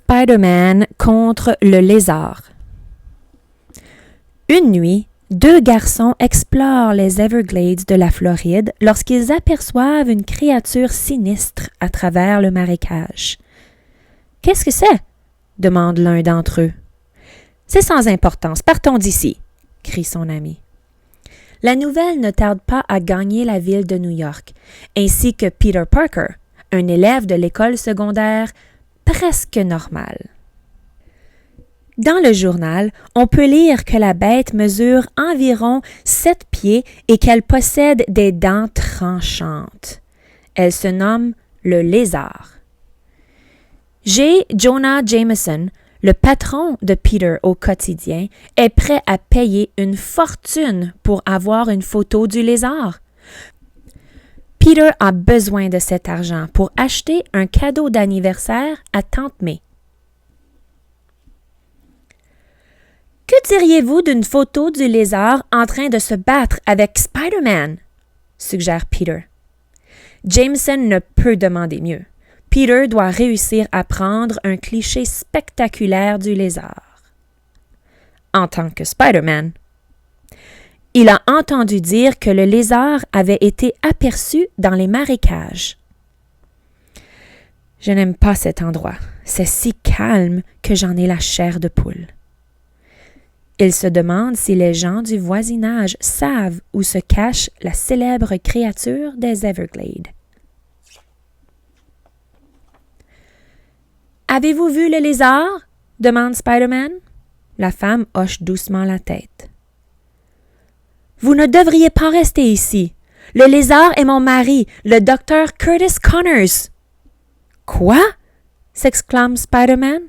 Spider-Man contre le lézard. Une nuit, deux garçons explorent les Everglades de la Floride lorsqu'ils aperçoivent une créature sinistre à travers le marécage. « Qu'est-ce que c'est? » demande l'un d'entre eux. « C'est sans importance, partons d'ici » crie son ami. La nouvelle ne tarde pas à gagner la ville de New York, ainsi que Peter Parker, un élève de l'école secondaire presque normale. Dans le journal, on peut lire que la bête mesure environ 7 pieds et qu'elle possède des dents tranchantes. Elle se nomme le lézard. J. Jonah Jameson, le patron de Peter au quotidien, est prêt à payer une fortune pour avoir une photo du lézard. Peter a besoin de cet argent pour acheter un cadeau d'anniversaire à Tante May. « Que diriez-vous d'une photo du lézard en train de se battre avec Spider-Man? » suggère Peter. Jameson ne peut demander mieux. Peter doit réussir à prendre un cliché spectaculaire du lézard. En tant que Spider-Man, il a entendu dire que le lézard avait été aperçu dans les marécages. « Je n'aime pas cet endroit. C'est si calme que j'en ai la chair de poule. » Il se demande si les gens du voisinage savent où se cache la célèbre créature des Everglades. « Avez-vous vu le lézard? » demande Spider-Man. La femme hoche doucement la tête. « Vous ne devriez pas rester ici. Le lézard est mon mari, le docteur Curtis Connors. »« Quoi? » s'exclame Spider-Man.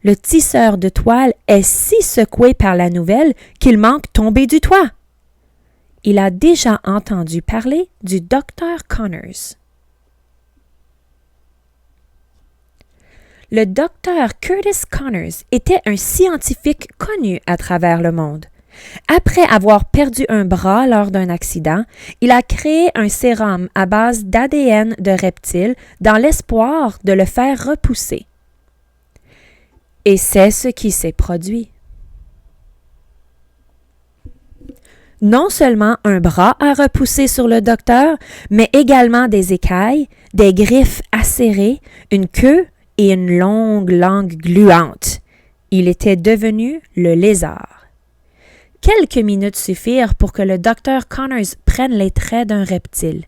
Le tisseur de toile est si secoué par la nouvelle qu'il manque tomber du toit. Il a déjà entendu parler du docteur Connors. Le docteur Curtis Connors était un scientifique connu à travers le monde. Après avoir perdu un bras lors d'un accident, il a créé un sérum à base d'ADN de reptile dans l'espoir de le faire repousser. Et c'est ce qui s'est produit. Non seulement un bras a repoussé sur le docteur, mais également des écailles, des griffes acérées, une queue et une longue langue gluante. Il était devenu le lézard. Quelques minutes suffirent pour que le docteur Connors prenne les traits d'un reptile.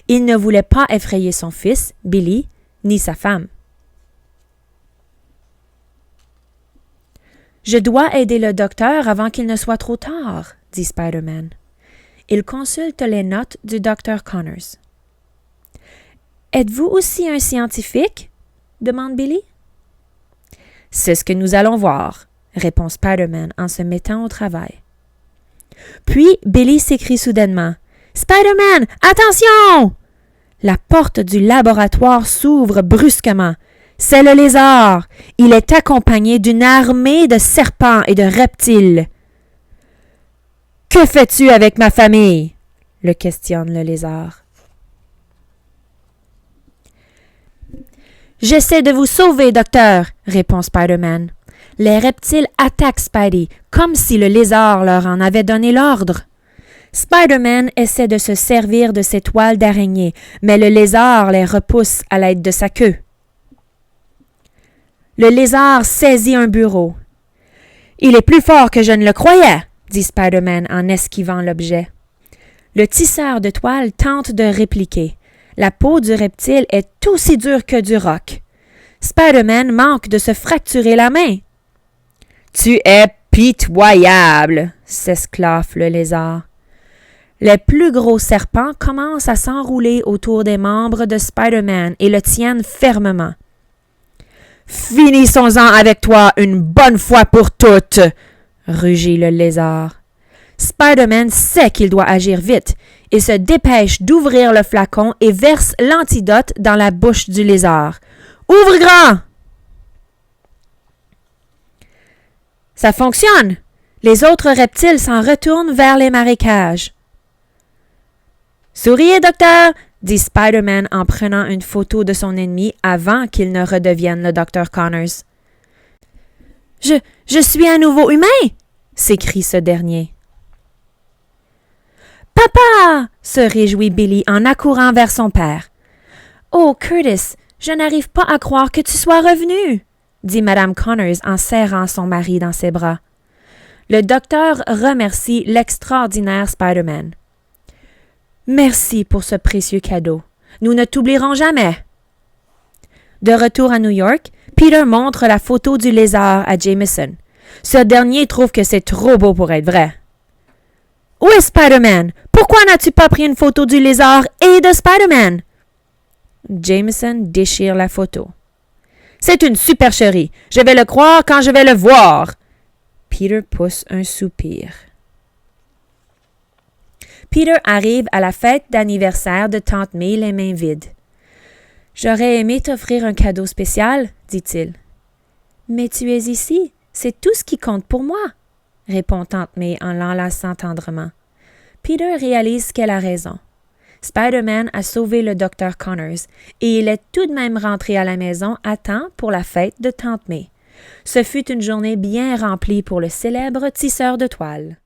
Il ne voulait pas effrayer son fils, Billy, ni sa femme. « Je dois aider le docteur avant qu'il ne soit trop tard, » dit Spider-Man. Il consulte les notes du docteur Connors. « Êtes-vous aussi un scientifique? » demande Billy. « C'est ce que nous allons voir, » répond Spider-Man en se mettant au travail. Puis Billy s'écrie soudainement. « Spider-Man, attention! » La porte du laboratoire s'ouvre brusquement. C'est le lézard. Il est accompagné d'une armée de serpents et de reptiles. « Que fais-tu avec ma famille? » le questionne le lézard. « J'essaie de vous sauver, docteur, » répond Spider-Man. Les reptiles attaquent Spidey, comme si le lézard leur en avait donné l'ordre. Spider-Man essaie de se servir de ses toiles d'araignée, mais le lézard les repousse à l'aide de sa queue. Le lézard saisit un bureau. « Il est plus fort que je ne le croyais, » dit Spider-Man en esquivant l'objet. Le tisseur de toile tente de répliquer. La peau du reptile est aussi dure que du roc. Spider-Man manque de se fracturer la main. « Tu es pitoyable, » s'esclaffe le lézard. Les plus gros serpents commencent à s'enrouler autour des membres de Spider-Man et le tiennent fermement. « Finissons-en avec toi une bonne fois pour toutes, » rugit le lézard. Spider-Man sait qu'il doit agir vite. Il se dépêche d'ouvrir le flacon et verse l'antidote dans la bouche du lézard. « Ouvre grand! » Ça fonctionne! Les autres reptiles s'en retournent vers les marécages. « Souriez, docteur! » dit Spider-Man en prenant une photo de son ennemi avant qu'il ne redevienne le docteur Connors. Je suis un nouveau humain! S'écrie ce dernier. Papa! Se réjouit Billy en accourant vers son père. Oh, Curtis, je n'arrive pas à croire que tu sois revenu, dit Madame Connors en serrant son mari dans ses bras. Le docteur remercie l'extraordinaire Spider-Man. Merci pour ce précieux cadeau. Nous ne t'oublierons jamais. De retour à New York, Peter montre la photo du lézard à Jameson. Ce dernier trouve que c'est trop beau pour être vrai. Où est Spider-Man? Pourquoi n'as-tu pas pris une photo du lézard et de Spider-Man? Jameson déchire la photo. C'est une supercherie. Je vais le croire quand je vais le voir. Peter pousse un soupir. Peter arrive à la fête d'anniversaire de Tante May les mains vides. J'aurais aimé t'offrir un cadeau spécial, dit-il. Mais tu es ici, c'est tout ce qui compte pour moi, répond Tante May en l'enlaçant tendrement. Peter réalise qu'elle a raison. Spider-Man a sauvé le Dr. Connors et il est tout de même rentré à la maison à temps pour la fête de Tante May. Ce fut une journée bien remplie pour le célèbre tisseur de toile.